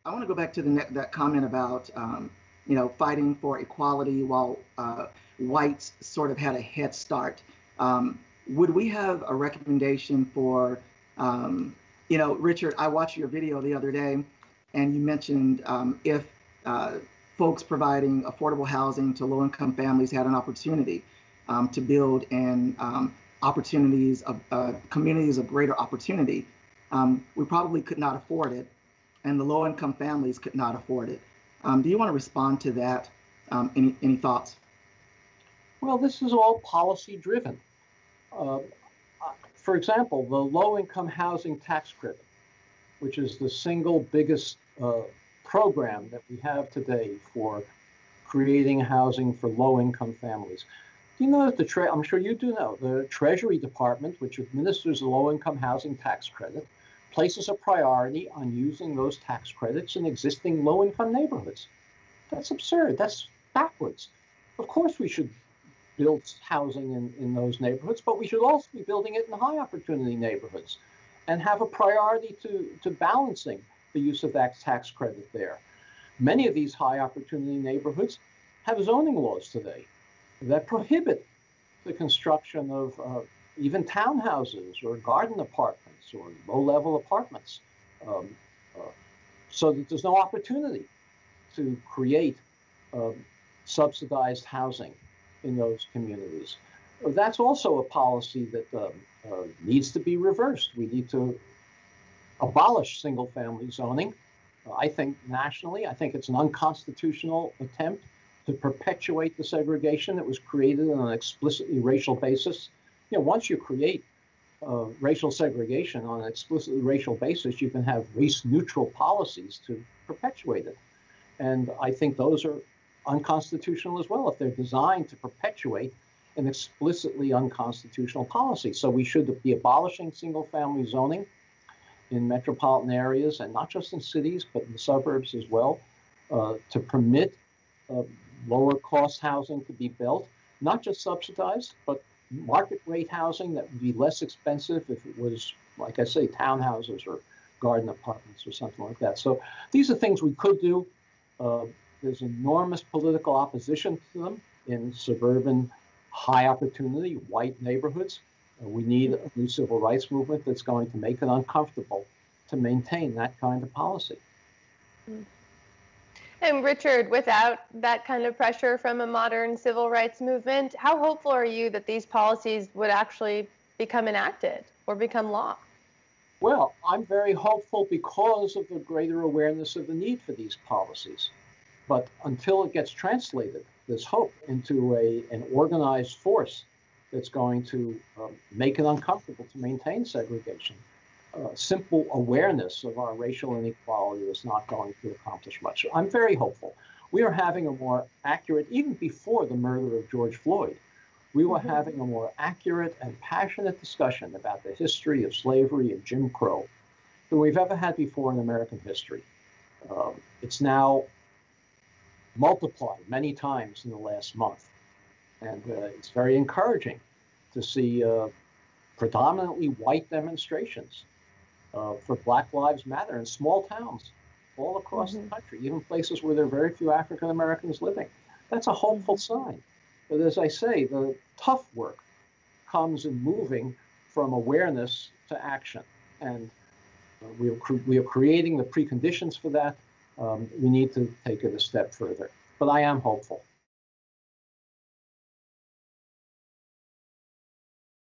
I want to go back to that comment about fighting for equality while whites sort of had a head start. Would we have a recommendation for, Richard? I watched your video the other day, and you mentioned if folks providing affordable housing to low-income families had an opportunity to build in opportunities of communities of greater opportunity, we probably could not afford it, and the low-income families could not afford it. Do you want to respond to that? Any thoughts? Well, this is all policy-driven. For example, the low-income housing tax credit, which is the single biggest program that we have today for creating housing for low-income families. Do you know that I'm sure you do know, the Treasury Department, which administers the low-income housing tax credit, places a priority on using those tax credits in existing low-income neighborhoods. That's absurd. That's backwards. Of course we should build housing in those neighborhoods, but we should also be building it in high opportunity neighborhoods and have a priority to balancing the use of that tax credit there. Many of these high opportunity neighborhoods have zoning laws today that prohibit the construction of even townhouses or garden apartments or low-level apartments, so that there's no opportunity to create subsidized housing in those communities. That's also a policy that needs to be reversed. We need to abolish single-family zoning. I think nationally, I think it's an unconstitutional attempt to perpetuate the segregation that was created on an explicitly racial basis. Once you create racial segregation on an explicitly racial basis, you can have race-neutral policies to perpetuate it. And I think those are unconstitutional as well if they're designed to perpetuate an explicitly unconstitutional policy. So we should be abolishing single-family zoning in metropolitan areas, and not just in cities, but in the suburbs as well, to permit lower cost housing to be built, not just subsidized, but market rate housing that would be less expensive if it was, like I say, townhouses or garden apartments or something like that. So these are things we could do. There's enormous political opposition to them in suburban, high opportunity, white neighborhoods. We need a new civil rights movement that's going to make it uncomfortable to maintain that kind of policy. And Richard, without that kind of pressure from a modern civil rights movement, how hopeful are you that these policies would actually become enacted or become law? Well, I'm very hopeful because of the greater awareness of the need for these policies. But until it gets translated, this hope, into an organized force that's going to make it uncomfortable to maintain segregation, simple awareness of our racial inequality is not going to accomplish much. I'm very hopeful. We are having a more accurate, even before the murder of George Floyd, we were having a more accurate and passionate discussion about the history of slavery and Jim Crow than we've ever had before in American history. It's now multiplied many times in the last month. And it's very encouraging to see predominantly white demonstrations for Black Lives Matter in small towns all across the country, even places where there are very few African Americans living. That's a hopeful sign. But as I say, the tough work comes in moving from awareness to action. And we are creating the preconditions for that. We need to take it a step further. But I am hopeful.